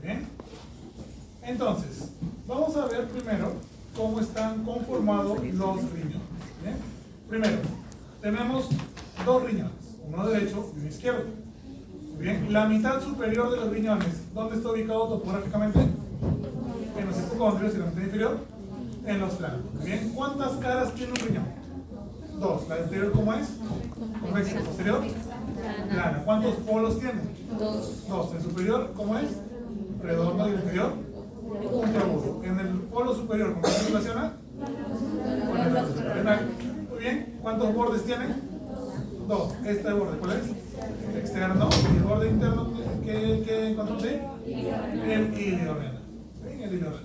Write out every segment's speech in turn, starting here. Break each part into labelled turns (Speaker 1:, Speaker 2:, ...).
Speaker 1: Bien. Entonces, vamos a ver primero cómo están conformados los riñones. Bien. Primero, tenemos dos riñones, uno derecho y uno izquierdo. Bien, la mitad superior de los riñones, ¿dónde está ubicado topográficamente? En los hipocondrios, y la mitad inferior en los flancos. Bien, ¿cuántas caras tiene un riñón? Dos. ¿La anterior cómo es? Convexa. ¿Posterior? Plana. ¿Cuántos polos tiene? Dos. ¿El superior cómo es? Redondo. ¿Y el inferior? Puntiagudo. En el polo superior, ¿cómo se relaciona? Con el lado renal. Muy bien. ¿Cuántos bordes tiene? Dos. ¿Este borde cuál es? Externo. ¿Y el borde interno que encontramos ahí? El iliorenal. Bien, el iliorenal.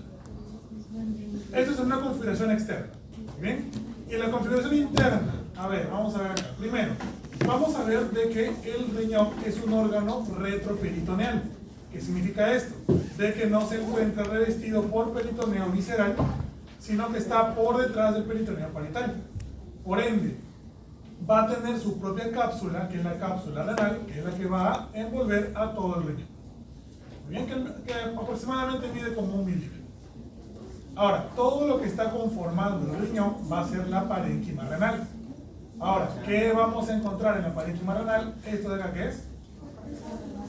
Speaker 1: Esto es una configuración externa. Bien. Y la configuración interna, a ver, vamos a ver acá. Primero, vamos a ver de que el riñón es un órgano retroperitoneal. ¿Qué significa esto? De que no se encuentra revestido por peritoneo visceral, sino que está por detrás del peritoneo parietal. Por ende, va a tener su propia cápsula, que es la cápsula renal, que es la que va a envolver a todo el riñón. Muy bien, que aproximadamente mide como 1 milímetro. Ahora, todo lo que está conformando el riñón va a ser la parénquima renal. Ahora, ¿qué vamos a encontrar en la parénquima renal? Esto de acá, ¿qué es?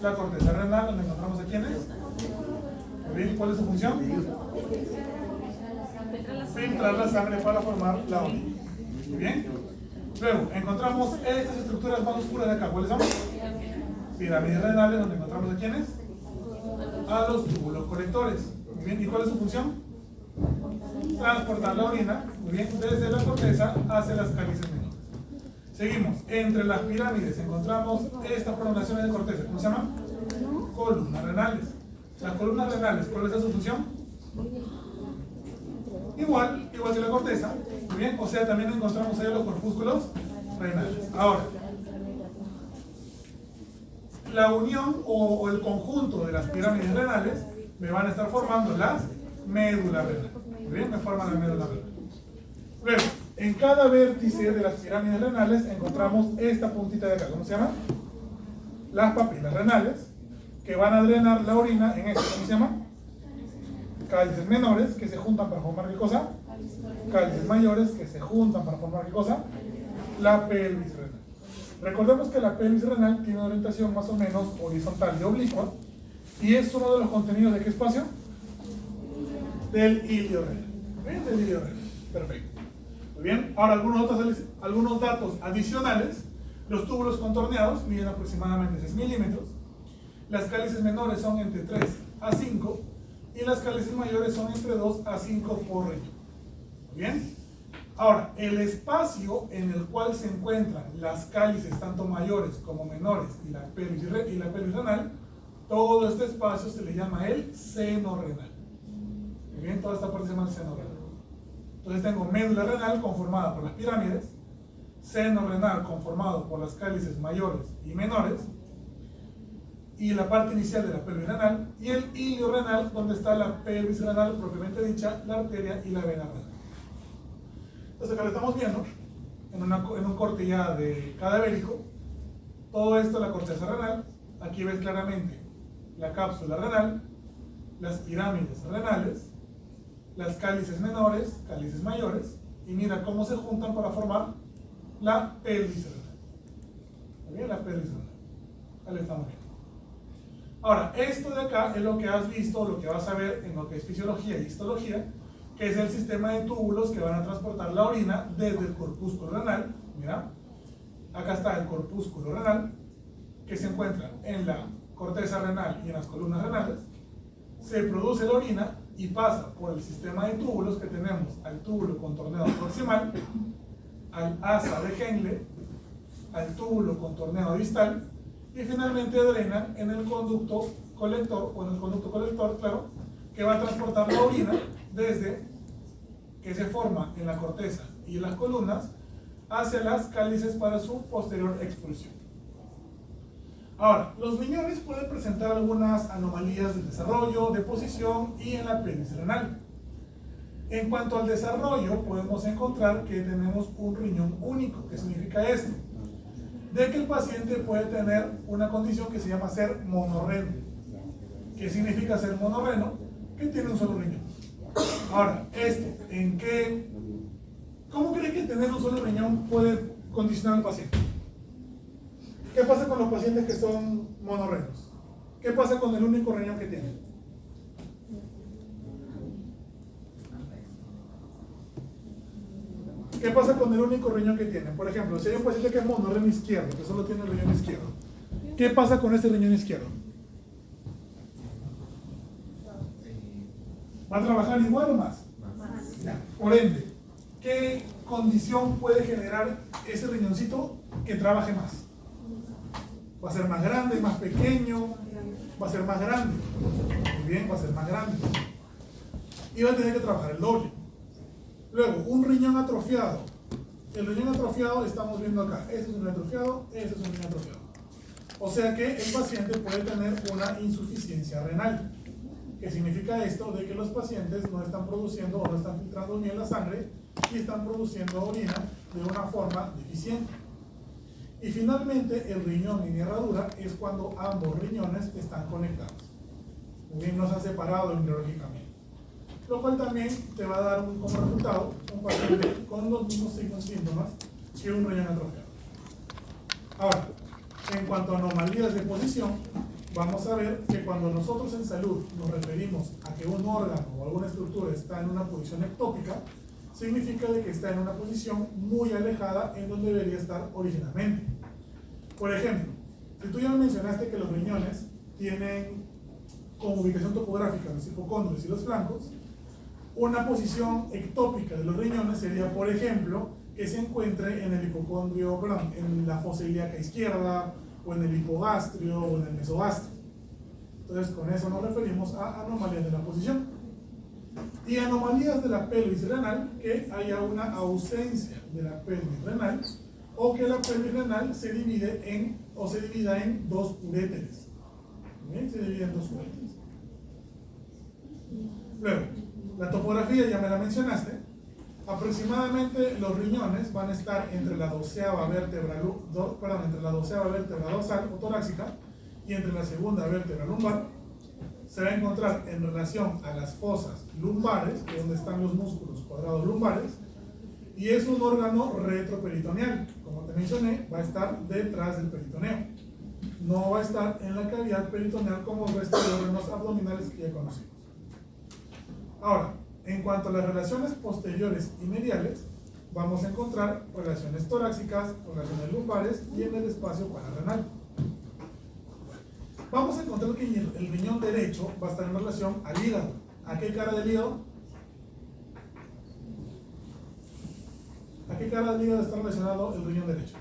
Speaker 1: La corteza renal, donde encontramos a quiénes. Muy bien, ¿cuál es su función? Filtrar la sangre para formar la orina. Muy bien. Luego, encontramos estas estructuras más oscuras de acá. ¿Cuáles son? Pirámides renales, donde encontramos a quiénes. A los túbulos colectores. Muy bien, ¿y cuál es su función? Transportar la orina, muy bien, desde la corteza hacia las cálices menores. Seguimos, entre las pirámides encontramos estas prolongaciones de corteza, ¿cómo se llaman? Columnas renales. Las columnas renales, ¿cuál es su función? Igual que la corteza, muy bien, o sea, también encontramos ahí los corpúsculos renales. Ahora, la unión o el conjunto de las pirámides renales me van a estar formando las médulas renales. Bien, me forman la médula renal. Luego, en cada vértice de las pirámides renales encontramos esta puntita de acá. ¿Cómo se llama? Las papilas renales, que van a drenar la orina en esto. ¿Cómo se llama? Cálices menores, que se juntan para formar ¿qué cosa? Cálices mayores, que se juntan para formar ¿qué cosa? La pelvis renal. Recordemos que la pelvis renal tiene una orientación más o menos horizontal y oblicua, y es uno de los contenidos de ¿qué espacio? Del ilio renal. ¿Bien? Del ilio renal. Perfecto. Muy bien. Ahora algunos datos adicionales. Los túbulos contorneados miden aproximadamente 6 milímetros. Las cálices menores son entre 3 a 5. Y las cálices mayores son entre 2 a 5 por riñón. Muy bien. Ahora, el espacio en el cual se encuentran las cálices tanto mayores como menores y la pelvis renal, todo este espacio se le llama el seno renal. Muy bien, toda esta parte se llama el seno renal. Entonces tengo médula renal conformada por las pirámides, seno renal conformado por las cálices mayores y menores, y la parte inicial de la pelvis renal, y el ilio renal, donde está la pelvis renal propiamente dicha, la arteria y la vena renal. Entonces acá lo estamos viendo, en un corte ya de cadavérico, todo esto la corteza renal. Aquí ves claramente la cápsula renal, las pirámides renales, las cálices menores, cálices mayores, y mira cómo se juntan para formar la pelvis renal. ¿Muy bien? La pelvis renal. Ahí lo estamos viendo. Ahora, esto de acá es lo que has visto, lo que vas a ver en lo que es fisiología y histología, que es el sistema de túbulos que van a transportar la orina desde el corpúsculo renal. Mira, acá está el corpúsculo renal, que se encuentra en la corteza renal y en las columnas renales. Se produce la orina y pasa por el sistema de túbulos que tenemos al túbulo contorneado proximal, al asa de Henle, al túbulo contorneado distal, y finalmente drena en el conducto colector, claro, que va a transportar la orina desde que se forma en la corteza y en las columnas hacia las cálices para su posterior expulsión. Ahora, los riñones pueden presentar algunas anomalías de desarrollo, de posición y en la pelvis renal. En cuanto al desarrollo, podemos encontrar que tenemos un riñón único. ¿Qué significa esto? De que el paciente puede tener una condición que se llama ser monorrenal. ¿Qué significa ser monorreno? Que tiene un solo riñón. Ahora, ¿cómo cree que tener un solo riñón puede condicionar al paciente? ¿Qué pasa con los pacientes que son monorrenos? ¿Qué pasa con el único riñón que tienen? ¿Qué pasa con el único riñón que tienen? Por ejemplo, si hay un paciente que es monorreno izquierdo, que solo tiene el riñón izquierdo, ¿qué pasa con ese riñón izquierdo? ¿Va a trabajar igual o más? Ya. Por ende, ¿qué condición puede generar ese riñoncito que trabaje más? ¿Va a ser más grande, más pequeño? Va a ser más grande. Muy bien, va a ser más grande. Y va a tener que trabajar el doble. Luego, un riñón atrofiado. El riñón atrofiado estamos viendo acá. Ese es un riñón atrofiado, ese es un riñón atrofiado. O sea que el paciente puede tener una insuficiencia renal. ¿Qué significa esto? De que los pacientes no están produciendo o no están filtrando bien la sangre y están produciendo orina de una forma deficiente. Y finalmente, el riñón en herradura es cuando ambos riñones están conectados. Muy bien, no se han separado embriológicamente. Lo cual también te va a dar como resultado un paciente con los mismos signos y síntomas que un riñón atrofiado. Ahora, en cuanto a anomalías de posición, vamos a ver que cuando nosotros en salud nos referimos a que un órgano o alguna estructura está en una posición ectópica, significa de que está en una posición muy alejada en donde debería estar originalmente. Por ejemplo, si tú ya me mencionaste que los riñones tienen como ubicación topográfica los hipocondrios y los flancos, una posición ectópica de los riñones sería, por ejemplo, que se encuentre en el hipocondrio, perdón, en la fosa ilíaca izquierda, o en el hipogastrio, o en el mesogastrio. Entonces, con eso nos referimos a anomalías de la posición. Y anomalías de la pelvis renal, que haya una ausencia de la pelvis renal, o que la pelvis renal se divida en dos uréteres. ¿Bien? Se divide en dos uréteres. Luego, la topografía ya me la mencionaste. Aproximadamente los riñones van a estar entre la 12ª vértebra dorsal o torácica y entre la segunda vértebra lumbar. Se va a encontrar en relación a las fosas lumbares, que es donde están los músculos cuadrados lumbares, y es un órgano retroperitoneal. Como te mencioné, va a estar detrás del peritoneo. No va a estar en la cavidad peritoneal como el resto de órganos abdominales que ya conocimos. Ahora, en cuanto a las relaciones posteriores y mediales, vamos a encontrar relaciones torácicas, relaciones lumbares y en el espacio pararrenal. Vamos a encontrar que el riñón derecho va a estar en relación al hígado. ¿A qué cara del hígado? ¿A qué cara del hígado está relacionado el riñón derecho?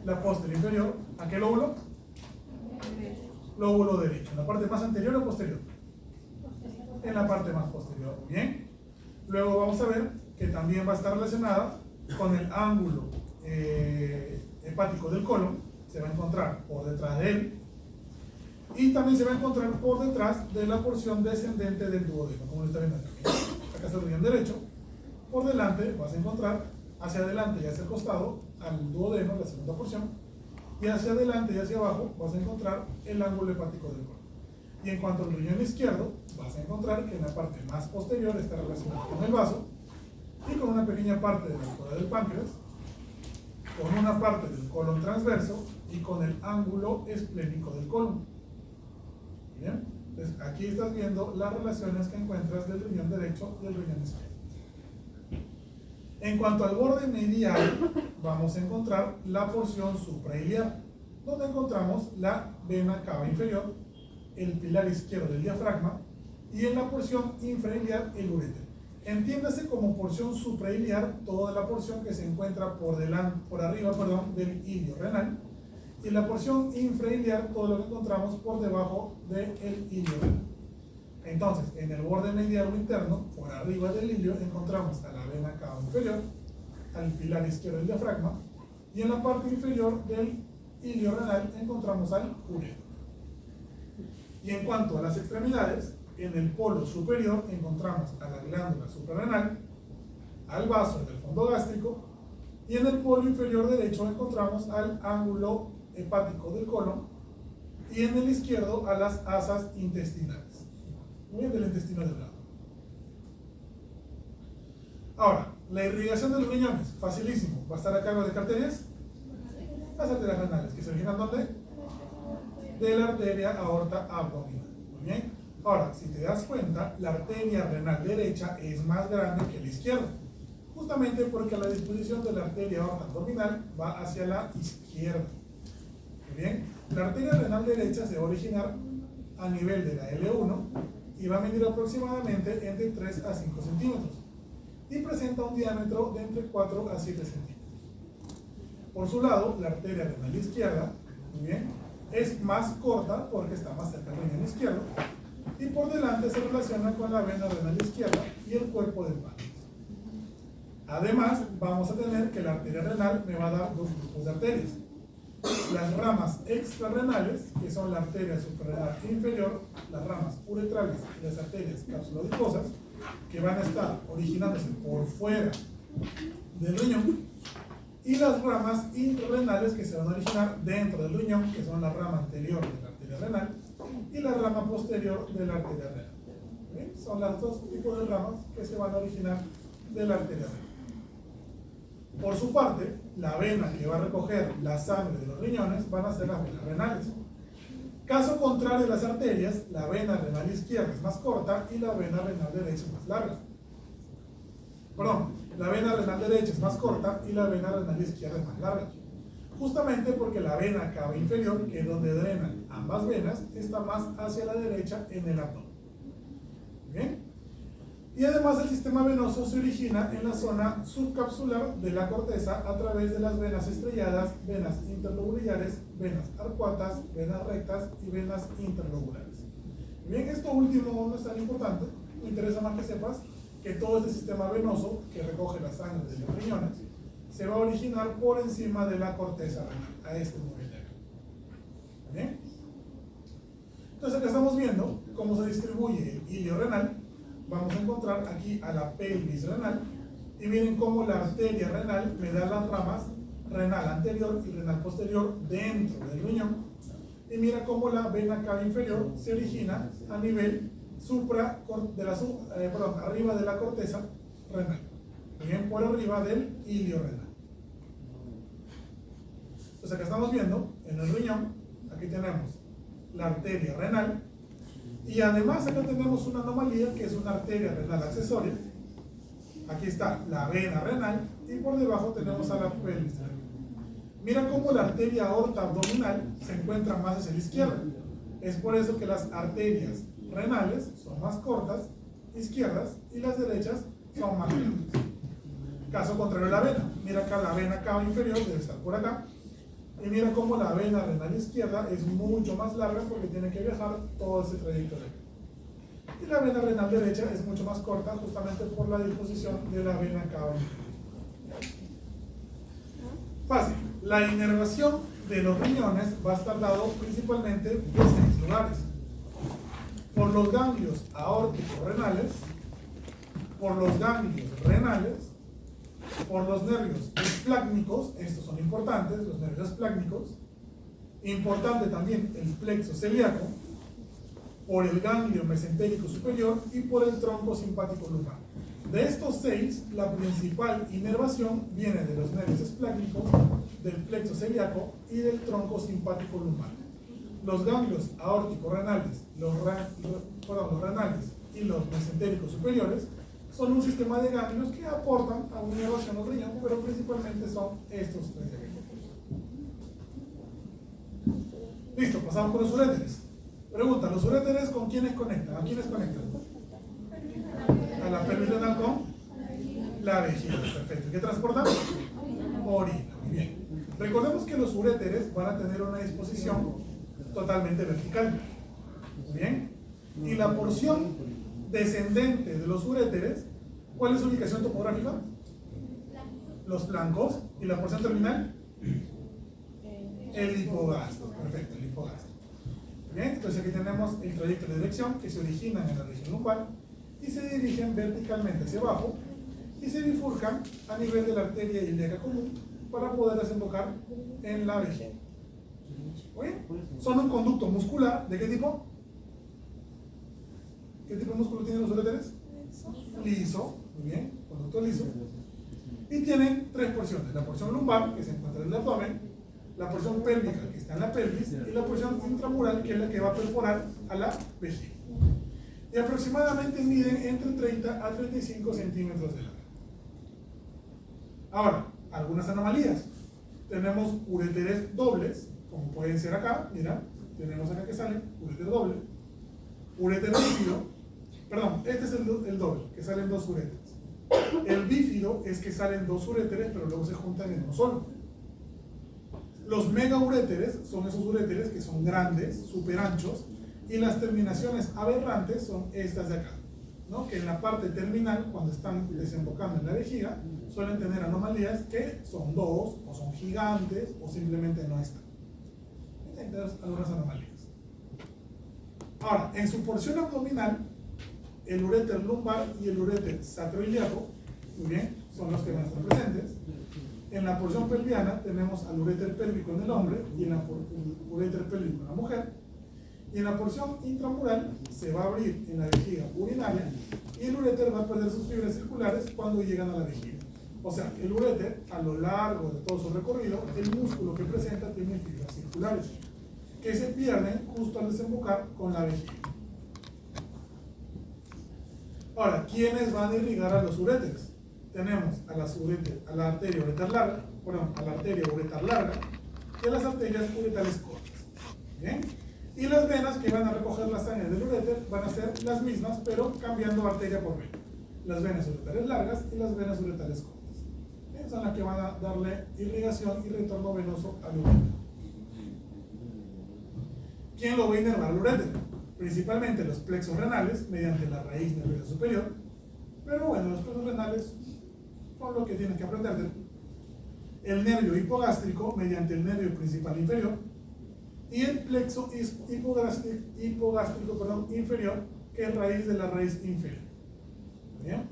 Speaker 1: La posterior inferior. ¿A qué lóbulo? Lóbulo derecho. ¿En la parte más anterior o posterior? En la parte más posterior. Muy bien. Luego vamos a ver que también va a estar relacionada con el ángulo hepático del colon. Se va a encontrar por detrás de él. Y también se va a encontrar por detrás de la porción descendente del duodeno, como lo está viendo aquí. Acá está el riñón derecho. Por delante vas a encontrar hacia adelante y hacia el costado al duodeno, la segunda porción. Y hacia adelante y hacia abajo vas a encontrar el ángulo hepático del colon. Y en cuanto al riñón izquierdo, vas a encontrar que en la parte más posterior está relacionado con el vaso y con una pequeña parte de la altura del páncreas, con una parte del colon transverso y con el ángulo esplénico del colon. Bien, entonces aquí estás viendo las relaciones que encuentras del riñón derecho y el riñón izquierdo. En cuanto al borde medial, vamos a encontrar la porción suprailiar, donde encontramos la vena cava inferior, el pilar izquierdo del diafragma y en la porción infrailiar el uréter. Entiéndase como porción suprailiar toda la porción que se encuentra por arriba del ilio renal, y la porción infrailiar todo lo que encontramos por debajo del ilio renal. Entonces, en el borde medial o interno, por arriba del ilio, encontramos a la vena cava inferior, al pilar izquierdo del diafragma, y en la parte inferior del ilio renal encontramos al uréter. Y en cuanto a las extremidades, en el polo superior encontramos a la glándula suprarrenal, al vaso del fondo gástrico, y en el polo inferior derecho encontramos al ángulo hepático del colon, y en el izquierdo a las asas intestinales. Muy bien, del intestino delgado. Ahora, la irrigación de los riñones, facilísimo. ¿Va a estar a cargo de qué arterias? Las arterias renales, que se originan ¿dónde? De la arteria aorta abdominal. Muy bien. Ahora, si te das cuenta, la arteria renal derecha es más grande que la izquierda, justamente porque la disposición de la arteria aorta abdominal va hacia la izquierda. Muy bien. La arteria renal derecha se va a originar a nivel de la L1 y va a medir aproximadamente entre 3 a 5 centímetros y presenta un diámetro de entre 4 a 7 centímetros. Por su lado, la arteria renal izquierda, muy bien, es más corta porque está más cerca del riñón izquierdo y por delante se relaciona con la vena renal izquierda y el cuerpo del páncreas. Además, vamos a tener que la arteria renal me va a dar dos grupos de arterias. Las ramas extrarrenales, que son la arteria suprarrenal inferior, las ramas uretrales y las arterias capsulodicosas, que van a estar originándose por fuera del riñón, y las ramas intrarrenales que se van a originar dentro del riñón, que son la rama anterior de la arteria renal y la rama posterior de la arteria renal. ¿Bien? Son los dos tipos de ramas que se van a originar de la arteria renal. Por su parte, la vena que va a recoger la sangre de los riñones van a ser las venas renales. Caso contrario de las arterias, la vena renal izquierda es más corta y la vena renal derecha es más larga. Perdón, la vena renal derecha es más corta y la vena renal izquierda es más larga. Justamente porque la vena cava inferior, que es donde drenan ambas venas, está más hacia la derecha en el abdomen. ¿Bien? Y además el sistema venoso se origina en la zona subcapsular de la corteza a través de las venas estrelladas, venas interlobulares, venas arcuatas, venas rectas y venas interlobulares. Bien, esto último no es tan importante, me interesa más que sepas que todo este sistema venoso que recoge la sangre de los riñones se va a originar por encima de la corteza renal, a este nivel de acá. ¿Bien? Entonces acá estamos viendo cómo se distribuye el ilio renal. Vamos a encontrar aquí a la pelvis renal y miren cómo la arteria renal me da las ramas renal anterior y renal posterior dentro del riñón y mira cómo la vena cava inferior se origina a nivel arriba de la corteza renal, bien por arriba del ilio renal. Entonces acá estamos viendo en el riñón, aquí tenemos la arteria renal. Y además acá tenemos una anomalía que es una arteria renal accesoria. Aquí está la vena renal y por debajo tenemos a la pelvis renal. Mira cómo la arteria aorta abdominal se encuentra más hacia la izquierda. Es por eso que las arterias renales son más cortas, izquierdas, y las derechas son más grandes. Caso contrario la vena. Mira acá la vena cava inferior, debe estar por acá. Y mira cómo la vena renal izquierda es mucho más larga porque tiene que viajar todo ese trayecto de acá. Y la vena renal derecha es mucho más corta justamente por la disposición de la vena cava inferior. Fácil. La inervación de los riñones va a estar dado principalmente de 6 lugares. Por los ganglios aórtico-renales, por los ganglios renales, por los nervios esplácnicos, estos son importantes, los nervios esplácnicos, importante también el plexo celíaco, por el ganglio mesentérico superior y por el tronco simpático lumbar. De estos 6, la principal inervación viene de los nervios esplácnicos, del plexo celíaco y del tronco simpático lumbar. Los ganglios aórtico-renales, los renales y los mesentéricos superiores son un sistema de ganglios que aportan a una inervación al riñón, pero principalmente son estos 3 de aquí. Listo, pasamos con los uréteres. Pregunta, ¿los uréteres con quiénes conectan? ¿A quiénes conectan? A la pelvis renal con la vejiga, perfecto. ¿Qué transportan? Orina, muy bien. Recordemos que los uréteres van a tener una disposición totalmente vertical. Bien. Y la porción descendente de los uréteres, ¿cuál es su ubicación topográfica? Los flancos. ¿Y la porción terminal? El hipogastro. Perfecto, el hipogastro. Bien, entonces aquí tenemos el trayecto de dirección que se origina en la región lumbar y se dirigen verticalmente hacia abajo y se bifurcan a nivel de la arteria ilíaca común para poder desembocar en la vejiga. ¿Muy bien? Son un conducto muscular, ¿de qué tipo? ¿Qué tipo de músculo tienen los uréteres? Liso, muy bien, conducto liso. Y tienen tres porciones: la porción lumbar, que se encuentra en el abdomen, la porción pélvica, que está en la pelvis, y la porción intramural, que es la que va a perforar a la vejiga. Y aproximadamente miden entre 30 a 35 centímetros de largo. Ahora, algunas anomalías. Tenemos uréteres dobles, como pueden ser acá, mira, tenemos acá que sale uréter doble, uréter bífido, perdón, este es el doble, que salen dos uréteres. El bífido es que salen dos uréteres, pero luego se juntan en uno solo. Los megauréteres son esos uréteres que son grandes, súper anchos, y las terminaciones aberrantes son estas de acá, ¿no? Que en la parte terminal, cuando están desembocando en la vejiga, suelen tener anomalías que son dos, o son gigantes, o simplemente no están. Entonces, algunas anomalías. Ahora, en su porción abdominal, el uréter lumbar y el uréter sacroiliaco, muy bien, son los que van a estar presentes. En la porción pelviana tenemos al uréter pélvico en el hombre y en el uréter pélvico en la mujer. Y en la porción intramural se va a abrir en la vejiga urinaria y el uréter va a perder sus fibras circulares cuando llegan a la vejiga. O sea, el uréter, a lo largo de todo su recorrido, el músculo que presenta tiene fibras circulares que se pierden justo al desembocar con la vejiga. Ahora, ¿quiénes van a irrigar a los uréteres? Tenemos a la arteria ureter larga, a la arteria ureter larga y a las arterias uretales cortas. ¿Bien? Y las venas que van a recoger la sangre del uréter van a ser las mismas, pero cambiando arteria por vena. Las venas uretales largas y las venas uretales cortas. ¿Bien? Son las que van a darle irrigación y retorno venoso al uréter. ¿Quién lo va a inervar al uréter? Principalmente los plexos renales, mediante la raíz nerviosa superior. Pero bueno, los plexos renales son lo que tienes que aprender. El nervio hipogástrico, mediante el nervio principal inferior. Y el plexo hipogástrico inferior, que es raíz de la raíz inferior. ¿Bien?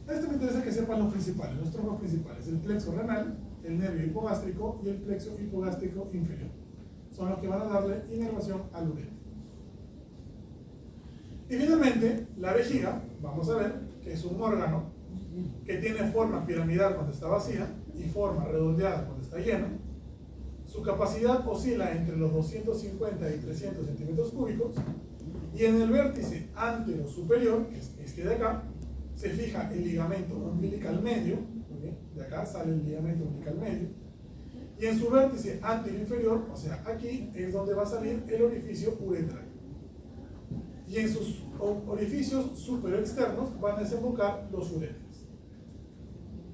Speaker 1: Esto me interesa que sepan los principales, los troncos principales: el plexo renal, el nervio hipogástrico y el plexo hipogástrico inferior. Son los que van a darle inervación al uréter. Y finalmente, la vejiga, vamos a ver que es un órgano que tiene forma piramidal cuando está vacía y forma redondeada cuando está llena. Su capacidad oscila entre los 250 y 300 centímetros cúbicos, y en el vértice antero superior, que es este de acá, se fija el ligamento umbilical medio. ¿Okay? De acá sale el ligamento umbilical medio, y en su vértice antero inferior, o sea, aquí es donde va a salir el orificio uretral, y en sus orificios superior externos van a desembocar los uréteres.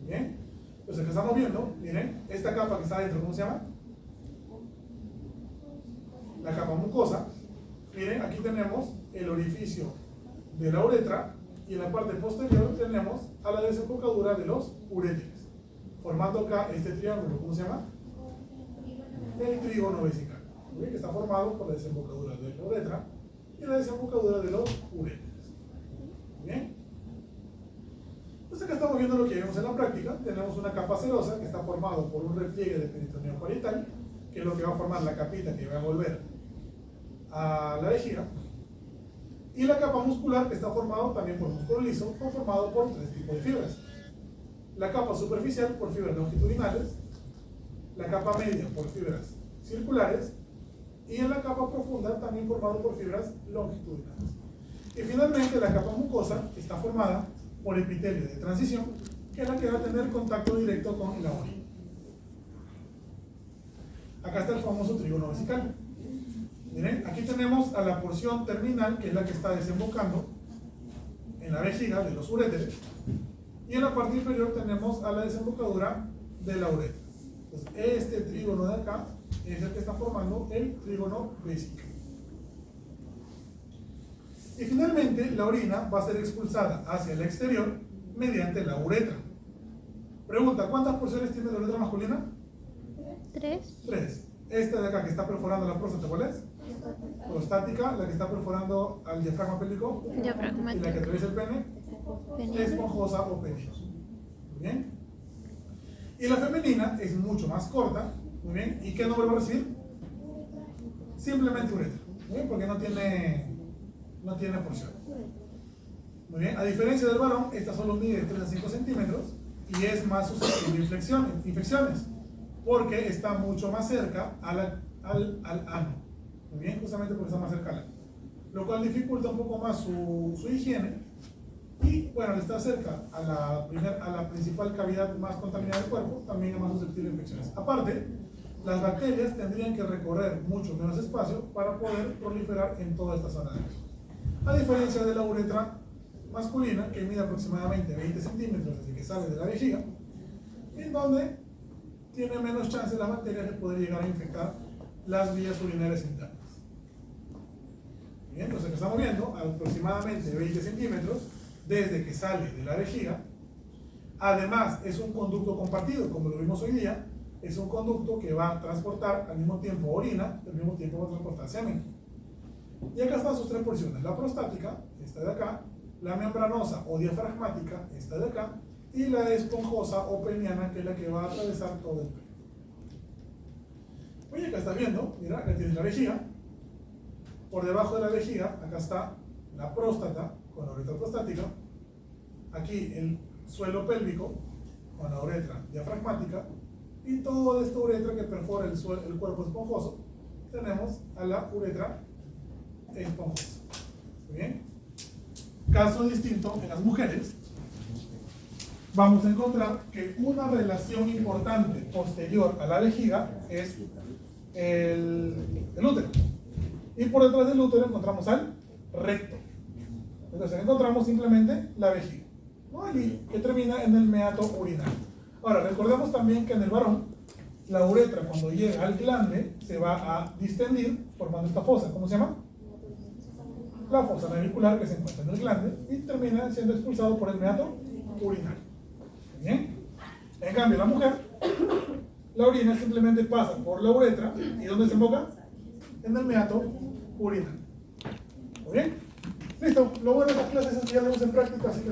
Speaker 1: Bien, pues acá estamos viendo, miren, esta capa que está adentro, ¿cómo se llama? La capa mucosa. Miren, aquí tenemos el orificio de la uretra, y en la parte posterior tenemos a la desembocadura de los uréteres, formando acá este triángulo, ¿cómo se llama? El trígono vesical, que está formado por la desembocadura de la uretra y la desembocadura de los uréteres. Bien, entonces acá estamos viendo lo que vemos en la práctica. Tenemos una capa serosa que está formado por un repliegue de peritoneo parietal, que es lo que va a formar la capita que va a envolver a la vejiga, y la capa muscular, que está formado también por músculo liso, conformado por tres tipos de fibras: la capa superficial por fibras longitudinales, la capa media por fibras circulares, y en la capa profunda también formado por fibras longitudinales. Y finalmente la capa mucosa está formada por epitelio de transición, que es la que va a tener contacto directo con la orina. Acá está el famoso trígono vesical. Miren, aquí tenemos a la porción terminal, que es la que está desembocando en la vejiga de los uréteres, y en la parte inferior tenemos a la desembocadura de la uretra. Entonces, este trígono de acá es el que está formando el trígono vesical. Y finalmente, la orina va a ser expulsada hacia el exterior mediante la uretra. Pregunta: ¿cuántas porciones tiene la uretra masculina?
Speaker 2: 3.
Speaker 1: 3. Esta de acá que está perforando la próstata, ¿cuál es? Prostática. La que está perforando al diafragma pélvico.
Speaker 2: Diafragmático.
Speaker 1: Y la que atraviesa el pene, esponjosa o peniana. Muy bien. Y la femenina es mucho más corta. Muy bien. ¿Y qué nombre va a recibir? simplemente uretra, ¿muy bien? Porque no tiene porción. Muy bien, a diferencia del varón, esta solo mide 3 a 5 centímetros y es más susceptible a infecciones, porque está mucho más cerca al ano. Muy bien, justamente porque está más cerca al ano, lo cual dificulta un poco más su higiene. Y bueno, al estar cerca a la principal cavidad más contaminada del cuerpo, también es más susceptible a infecciones. Aparte, las bacterias tendrían que recorrer mucho menos espacio para poder proliferar en toda esta zona de aquí. A diferencia de la uretra masculina, que mide aproximadamente 20 centímetros desde que sale de la vejiga, en donde tiene menos chance las bacterias de poder llegar a infectar las vías urinarias internas. Bien, entonces estamos viendo aproximadamente 20 centímetros desde que sale de la vejiga. Además, es un conducto compartido, como lo vimos hoy día. Es un conducto que va a transportar al mismo tiempo orina, al mismo tiempo va a transportar semen. Y acá están sus tres porciones: la prostática, esta de acá; la membranosa o diafragmática, esta de acá; y la esponjosa o peniana, que es la que va a atravesar todo el pene. Oye, acá estás viendo, mira, acá tienes la vejiga. Por debajo de la vejiga, acá está la próstata con la uretra prostática. Aquí el suelo pélvico con la uretra diafragmática. Y toda esta uretra que perfora el cuerpo esponjoso, tenemos a la uretra esponjosa. ¿Muy bien? Caso distinto en las mujeres, vamos a encontrar que una relación importante posterior a la vejiga es el útero. Y por detrás del útero encontramos al recto. Entonces encontramos simplemente la vejiga, ¿no? Y que termina en el meato urinario. Ahora, recordemos también que en el varón, la uretra, cuando llega al glande, se va a distendir formando esta fosa. ¿Cómo se llama? La fosa navicular, que se encuentra en el glande y termina siendo expulsado por el meato urinario. ¿Bien? En cambio, la mujer, la orina simplemente pasa por la uretra. ¿Y dónde se emboca? En el meato urinario. ¿Muy bien? Listo. Lo bueno de estas clases es que ya lo vemos en práctica, así que